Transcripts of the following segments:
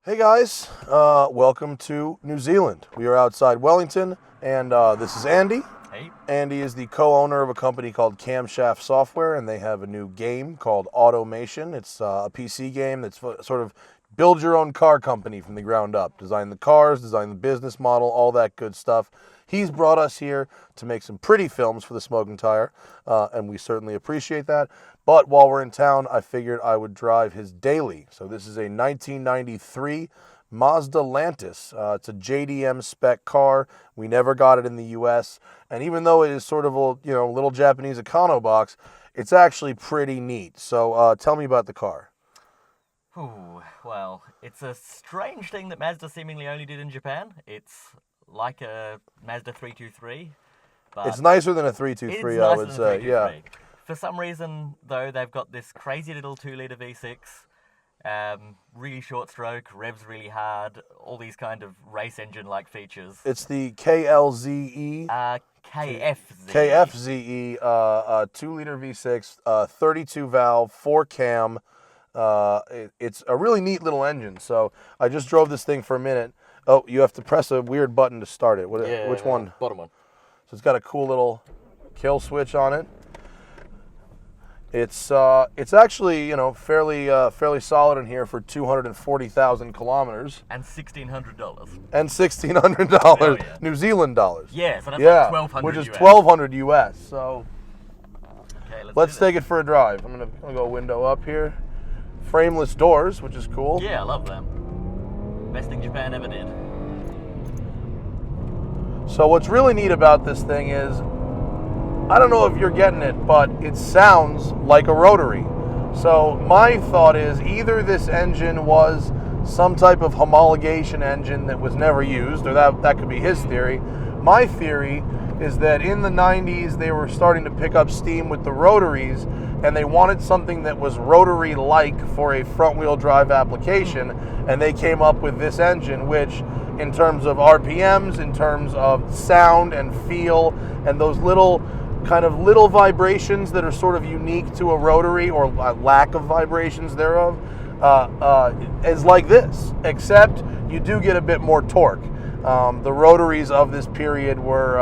Hey guys, welcome to New Zealand. We are outside Wellington, and this is Andy. Hey. Andy is the co-owner of a company called Camshaft Software, and they have a new game called Automation. It's a PC game that's sort of build your own car company from the ground up. Design the cars, design the business model, all that good stuff. He's brought us here to make some pretty films for the Smoking Tire, and we certainly appreciate that. But while we're in town, I figured I would drive his daily. So this is a 1993 Mazda Lantis. It's a JDM spec car. We never got it in the U.S. And even though it is sort of a little Japanese econo box, it's actually pretty neat. So tell me about the car. Ooh, well, it's a strange thing that Mazda seemingly only did in Japan. It's like a Mazda 323, but It's nicer than a 323, I would say. Yeah. For some reason, though, they've got this crazy little 2-liter V6, really short stroke, revs really hard, all these kind of race engine-like features. It's the KLZE. KFZE. KFZE, 2-liter V6, 32 valve, 4 cam. It's a really neat little engine. So I just drove this thing for a minute. Oh, you have to press a weird button to start it. Which one? Bottom one. So it's got a cool little kill switch on it. It's actually fairly solid in here for 240,000 kilometers. And $1,600. And $1,600 yeah. New Zealand dollars. Yeah, so that's like 1,200 which is US. 1,200 US. So Okay, let's take it for a drive. I'm gonna go window up here. Frameless doors, which is cool. Yeah, I love them. Best thing Japan ever did. So what's really neat about this thing is, I don't know if you're getting it, but it sounds like a rotary. So my thought is either this engine was some type of homologation engine that was never used, or that could be his theory. My theory is that in the 90s they were starting to pick up steam with the rotaries, and they wanted something that was rotary-like for a front-wheel drive application, and they came up with this engine, which in terms of RPMs, in terms of sound and feel, and those little vibrations that are sort of unique to a rotary, or a lack of vibrations thereof, is like this, except you do get a bit more torque. The rotaries of this period were,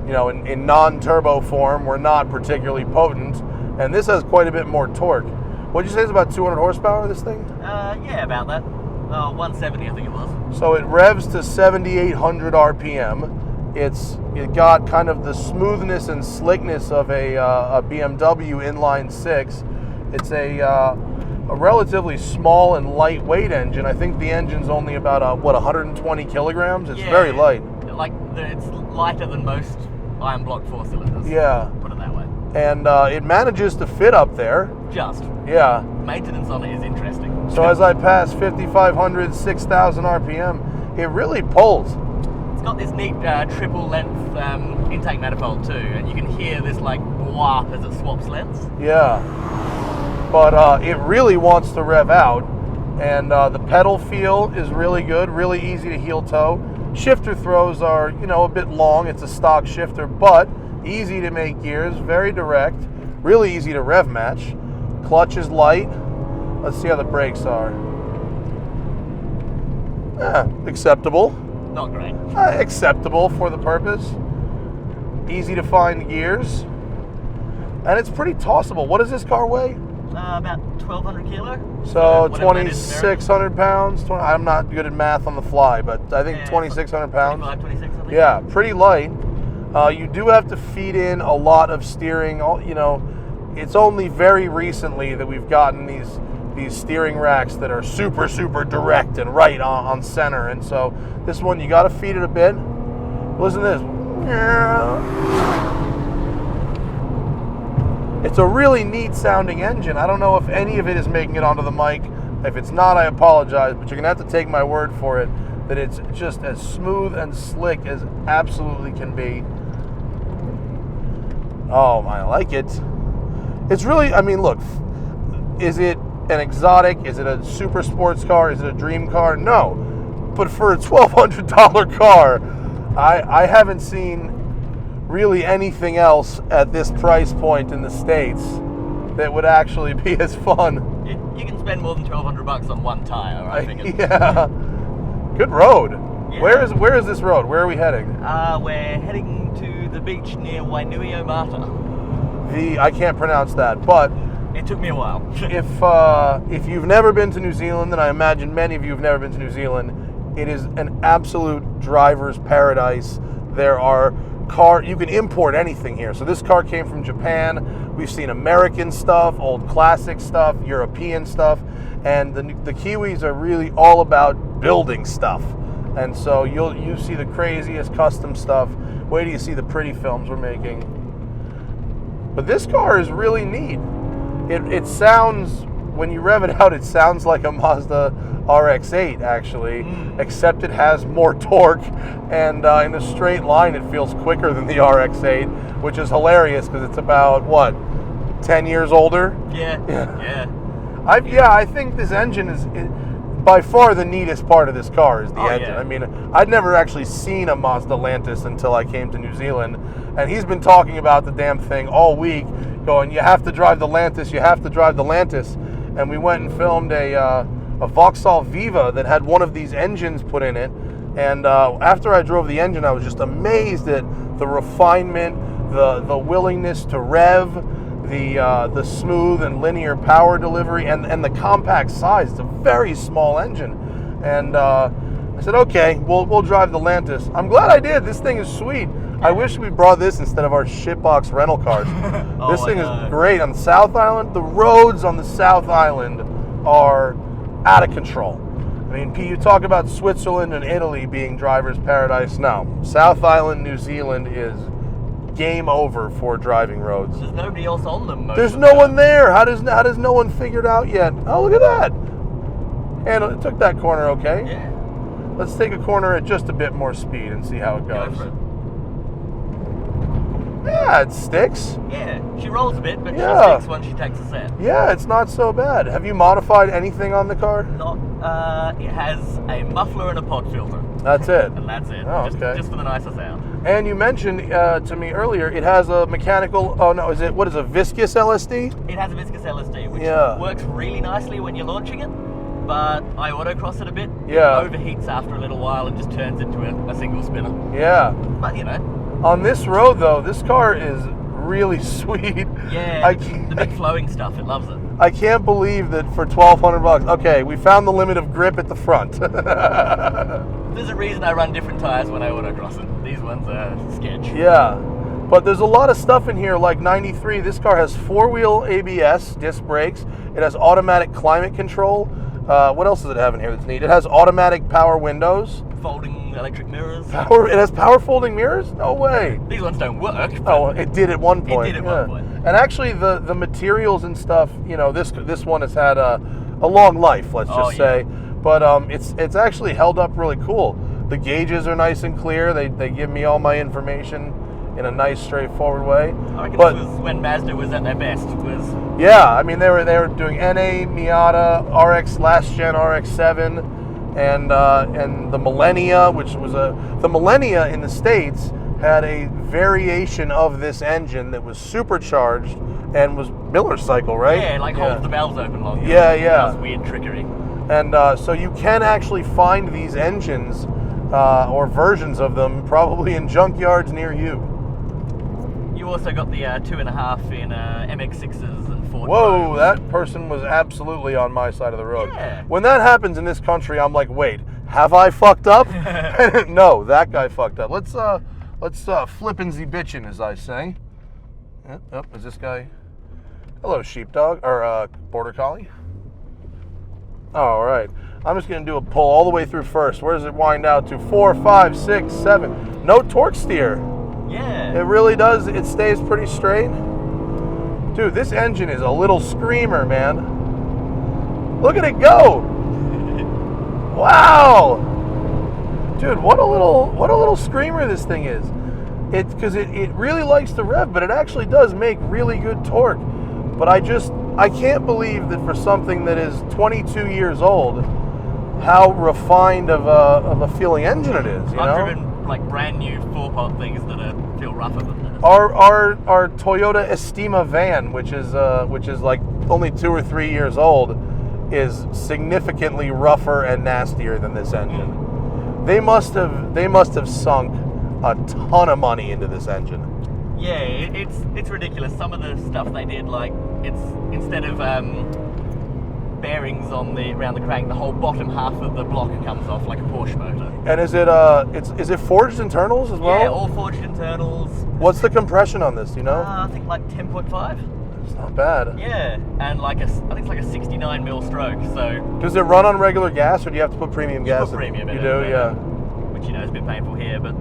in non-turbo form, were not particularly potent, and this has quite a bit more torque. What'd you say, it's about 200 horsepower, this thing? Yeah, about that. 170, I think it was. So it revs to 7,800 RPM. It got kind of the smoothness and slickness of a BMW inline 6. It's a relatively small and lightweight engine. I think the engine's only about 120 kilograms. It's very light. It's lighter than most iron block 4-cylinders. Yeah. Put it that way. And it manages to fit up there. Just. Yeah. Maintenance on it is interesting. So as I pass 5,500, 6,000 RPM, it really pulls. It's got this neat triple length intake manifold too, and you can hear this like whop as it swaps lengths. Yeah. But it really wants to rev out, and the pedal feel is really good, really easy to heel toe. Shifter throws are, a bit long. It's a stock shifter, but easy to make gears, very direct, really easy to rev match. Clutch is light. Let's see how the brakes are. Acceptable. Not great. Acceptable for the purpose. Easy to find gears. And it's pretty tossable. What does this car weigh? About 1,200 kilo. So whatever that is in 2,600 pounds. I'm not good at math on the fly, but I think 2,600 pounds. 26, I think. Yeah, pretty light. You do have to feed in a lot of steering. It's only very recently that we've gotten these steering racks that are super, super direct and right on center. And so this one, you got to feed it a bit. Listen to this. It's a really neat sounding engine. I don't know if any of it is making it onto the mic. If it's not, I apologize, but you're going to have to take my word for it that it's just as smooth and slick as absolutely can be. Oh, I like it. It's really, look, is it an exotic? Is it a super sports car? Is it a dream car? No. But for a $1,200 car, I haven't seen really anything else at this price point in the States that would actually be as fun. You can spend more than $1,200 on one tire, I think. Yeah. Good road. Yeah. Where is this road? Where are we heading? We're heading to the beach near Wainuiomata. I can't pronounce that, but It took me a while. if you've never been to New Zealand, and I imagine many of you have never been to New Zealand, it is an absolute driver's paradise. There are you can import anything here. So this car came from Japan. We've seen American stuff, old classic stuff, European stuff, and the Kiwis are really all about building stuff. And so you see the craziest custom stuff. Wait till you see the pretty films we're making. But this car is really neat. It sounds, when you rev it out, it sounds like a Mazda RX-8 actually, except it has more torque, and in a straight line it feels quicker than the RX-8, which is hilarious because it's about, what, 10 years older? Yeah. I think this engine is by far the neatest part of this car is the engine. Yeah. I mean, I'd never actually seen a Mazda Lantis until I came to New Zealand, and he's been talking about the damn thing all week, going, you have to drive the Lantis, you have to drive the Lantis. And we went and filmed a Vauxhall Viva that had one of these engines put in it, and after I drove the engine, I was just amazed at the refinement, the willingness to rev, the smooth and linear power delivery, and the compact size. It's a very small engine, and I said, okay, we'll drive the Lantis. I'm glad I did. This thing is sweet. I wish we brought this instead of our shitbox rental cars. This thing is great. On the South Island, the roads on the South Island are out of control. I mean, you talk about Switzerland and Italy being driver's paradise. No, South Island, New Zealand is game over for driving roads. There's nobody else on them. There's no one there. How does no one figure it out yet? Oh, look at that. And it took that corner okay. Yeah. Let's take a corner at just a bit more speed and see how it goes. Go for it. Yeah, it sticks. Yeah, she rolls a bit, but Yeah. she sticks when she takes a set. Yeah, it's not so bad. Have you modified anything on the car? It has a muffler and a pod filter. That's it. And that's it. Oh, okay. Just for the nicer sound. And you mentioned to me earlier, it has a mechanical, what is a viscous LSD? It has a viscous LSD, which Yeah. works really nicely when you're launching it, but I autocross it a bit. Yeah. It overheats after a little while and just turns into a single spinner. Yeah. But, you know. On this road, though, this car is really sweet. Yeah, the big flowing stuff, it loves it. I can't believe that for $1,200, okay, we found the limit of grip at the front. There's a reason I run different tires when I autocross it. These ones are sketch. Yeah, but there's a lot of stuff in here, like 93. This car has four-wheel ABS, disc brakes. It has automatic climate control. What else does it have in here that's neat? It has automatic power windows. Folding electric mirrors. It has power folding mirrors? No way. These ones don't work. Oh, it did at one point. It did at one point. And actually, the materials and stuff, you know, this one has had a long life, let's just say. But it's actually held up really cool. The gauges are nice and clear. They give me all my information in a nice, straightforward way. I reckon this was when Mazda was at their best. Yeah, I mean they were doing NA, Miata, RX, last gen RX-7, and the Millennia, which was the Millennia in the States had a variation of this engine that was supercharged and was Miller cycle, right? Yeah, like holds the valves open longer. Yeah. That's weird trickery. And so you can actually find these engines or versions of them probably in junkyards near you. You also got the 2.5 in MX-6s and Ford. Whoa, that person was absolutely on my side of the road. Yeah. When that happens in this country, I'm like, wait, have I fucked up? No, that guy fucked up. Let's flippin' the bitchin', as I say. Is this guy? Hello, sheepdog or border collie. All right, I'm just gonna do a pull all the way through first. Where does it wind out to? 4, 5, 6, 7. No torque steer. Yeah. It really does. It stays pretty straight. Dude, this engine is a little screamer, man. Look at it go. Wow. Dude, what a little screamer this thing is. Because it really likes to rev, but it actually does make really good torque. But I can't believe that for something that is 22 years old, how refined of a feeling engine it is. I've driven like brand new 4-pot things that feel rougher than this. Our Toyota Estima van, which is like only 2 or 3 years old, is significantly rougher and nastier than this engine. They must have sunk a ton of money into this engine. Yeah, it's ridiculous. Some of the stuff they did, like it's instead of bearings around the crank, the whole bottom half of the block comes off like a Porsche motor. And is it forged internals as well? Yeah, all forged internals. What's the compression on this? Do you know? I think like 10.5. It's not bad. Yeah, and I think it's like a 69 mil stroke. So does it run on regular gas, or do you have to put premium gas? Put premium in you it. do, yeah. Which is a bit painful here, but.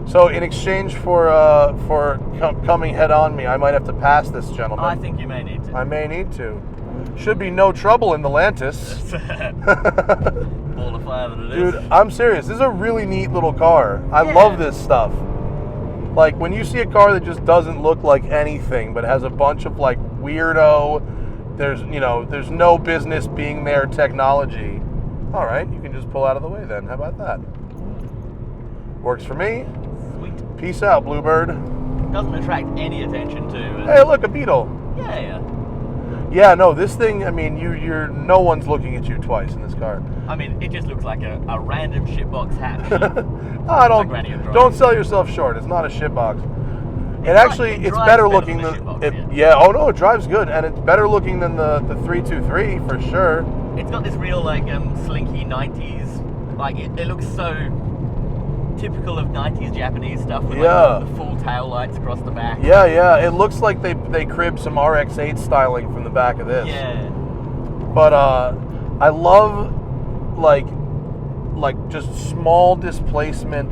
So in exchange for coming head on me, I might have to pass this gentleman. I think you may need to. I may need to. Should be no trouble in the Lantis. Ball of fire that it Dude, is. I'm serious. This is a really neat little car. I love this stuff. Like when you see a car that just doesn't look like anything, but has a bunch of like weirdo, there's no business being there technology. All right, you can just pull out of the way then. How about that? Works for me. Sweet. Peace out, Bluebird. Doesn't attract any attention to. Hey, look, a Beetle. Yeah. Yeah, no, this thing, I mean, you're no one's looking at you twice in this car. I mean, it just looks like a random shitbox hatch. Don't sell yourself short. It's not a shitbox. It's better looking than oh no, it drives good, and it's better looking than the 323 for sure. It's got this real like slinky 90s, like it looks so typical of 90s Japanese stuff with like the full tail lights across the back. Yeah, it looks like they cribbed some RX-8 styling from the back of this. Yeah. But I love like just small displacement.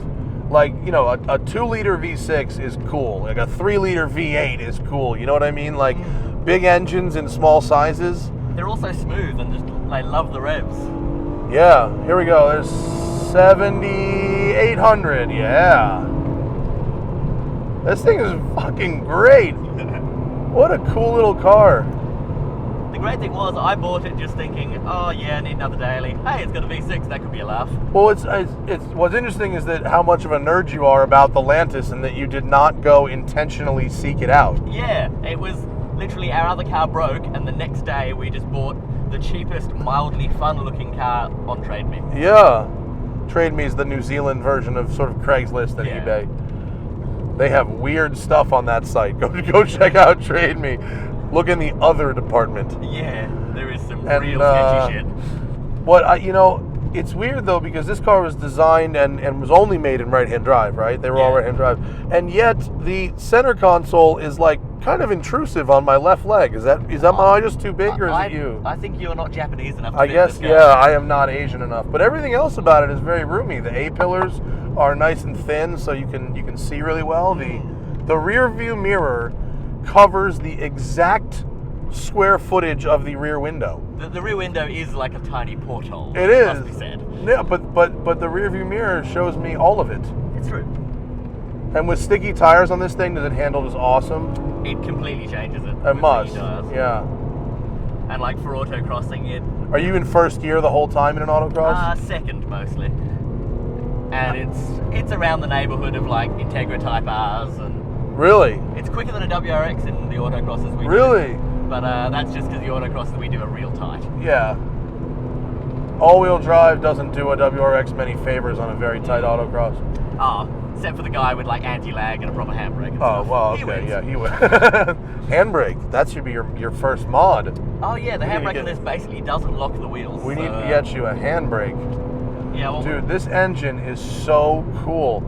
Like, a 2-liter V6 is cool. Like a 3-liter V8 is cool. You know what I mean? Like big engines in small sizes. They're also smooth and just I love the revs. Yeah, here we go. There's 7,800. Yeah. This thing is fucking great. What a cool little car. The great thing was I bought it just thinking, oh yeah, I need another daily. Hey, it's got a V6, that could be a laugh. Well, it's what's interesting is that how much of a nerd you are about the Lantis and that you did not go intentionally seek it out. Yeah, it was literally our other car broke and the next day we just bought the cheapest, mildly fun-looking car on Trade Me. Yeah. Trade Me is the New Zealand version of sort of Craigslist and eBay. They have weird stuff on that site. Go check out Trade Me. Look in the other department. Yeah, there is some real sketchy shit. It's weird though because this car was designed and was only made in right-hand drive, right? They were all right-hand drive. And yet the center console is like kind of intrusive on my left leg. Is that my eye just too big or is it you? I think you're not Japanese enough to I fit guess, this car. I am not Asian enough. But everything else about it is very roomy. The A-pillars are nice and thin so you can see really well. The rear view mirror covers the exact square footage of the rear window. The rear window is like a tiny porthole. It is. Must be said. Yeah, but the rear view mirror shows me all of it. It's true. And with sticky tires on this thing, does it handle just awesome? It completely changes it. It must. Yeah. And like for autocrossing, Are you in first gear the whole time in an autocross? Second mostly. And it's around the neighborhood of like Integra Type R's and. Really? It's quicker than a WRX in the autocrosses we do. Really? But that's just because the autocrosses we do are real tight. Yeah. All-wheel drive doesn't do a WRX many favors on a very tight autocross. Except for the guy with like anti-lag and a proper handbrake and stuff. Well, okay, he wins. Handbrake, that should be your first mod. Oh yeah, the handbrake on this basically doesn't lock the wheels. We need to get you a handbrake. Yeah, well, dude, this engine is so cool.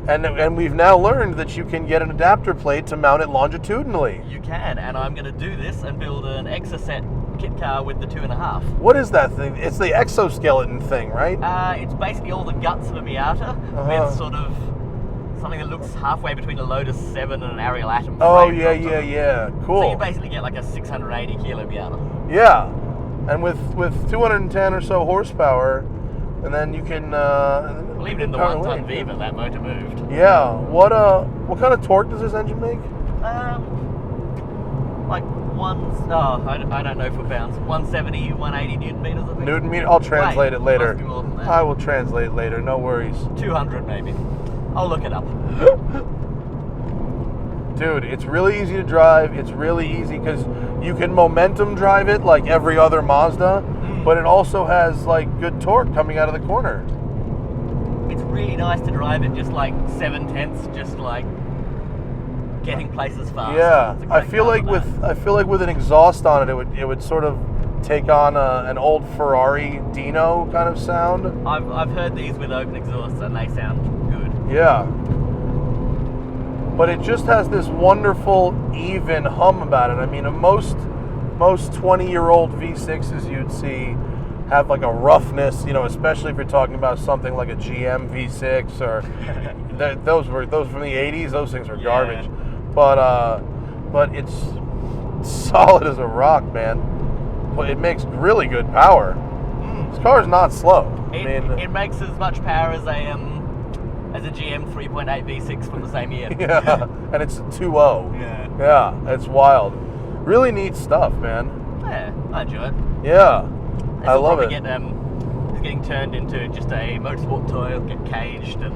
And we've now learned that you can get an adapter plate to mount it longitudinally. You can, and I'm going to do this and build an Exocet kit car with the 2.5. What is that thing? It's the exoskeleton thing, right? It's basically all the guts of a Miata with sort of something that looks halfway between a Lotus 7 and an Ariel Atom. Oh, yeah. Cool. So you basically get like a 680 kilo Miata. Yeah, and with 210 or so horsepower, and then you can... well, even in the 1-ton Viva, that motor moved. Yeah. What kind of torque does this engine make? I don't know for pounds. 170, 180 Newton meters, I think. Newton meter? I'll translate it later. Must be more than that. I will translate later, no worries. 200 maybe. I'll look it up. Dude, it's really easy to drive. It's really easy because you can momentum drive it like every other Mazda, but it also has like good torque coming out of the corner. It's really nice to drive it just like 7/10, just like getting places fast. Yeah, It's a I great feel car like for that. I feel like with an exhaust on it, it would sort of take on an old Ferrari Dino kind of sound. I've heard these with open exhausts and they sound good. Yeah. But it just has this wonderful, even hum about it. I mean, most 20-year-old V6s you'd see have like a roughness, especially if you're talking about something like a GM V6 or those from the 80s. Those things were garbage. But it's solid as a rock, man. But it makes really good power. This car is not slow. It makes as much power as a GM 3.8 V6 from the same year. Yeah, and it's a 2.0. Yeah, it's wild. Really neat stuff, man. Yeah, I enjoy it. Yeah, I love it. It's getting turned into just a motorsport toy. It'll get caged and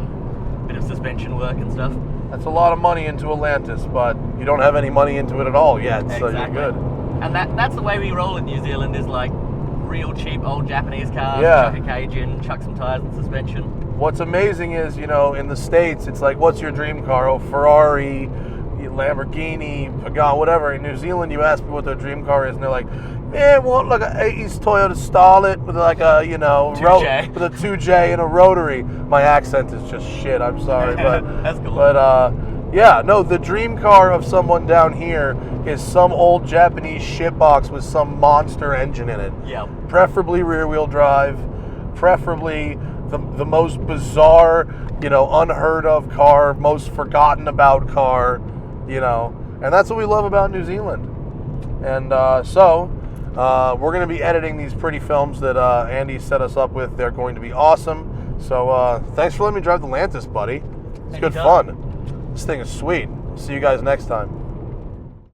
a bit of suspension work and stuff. That's a lot of money into a Lantis, but you don't have any money into it at all yet, so you're good. And that's the way we roll in New Zealand, is like real cheap old Japanese cars, Yeah. chuck a cage in, chuck some tires and suspension. What's amazing is, in the States, it's like, what's your dream car? Oh, Ferrari, Lamborghini, Pagani, whatever. In New Zealand, you ask people what their dream car is, and they're like, man, want like an 80s Toyota Starlet with like a, 2J. with a 2J and a rotary. My accent is just shit, I'm sorry. But, That's cool. But, yeah, no, the dream car of someone down here is some old Japanese shitbox with some monster engine in it. Yeah. Preferably rear-wheel drive, preferably the most bizarre, unheard of car, most forgotten about car, and that's what we love about New Zealand. And so we're going to be editing these pretty films that Andy set us up with. They're going to be awesome. So thanks for letting me drive the Lantis, buddy. It's good fun. This thing is sweet. See you guys next time.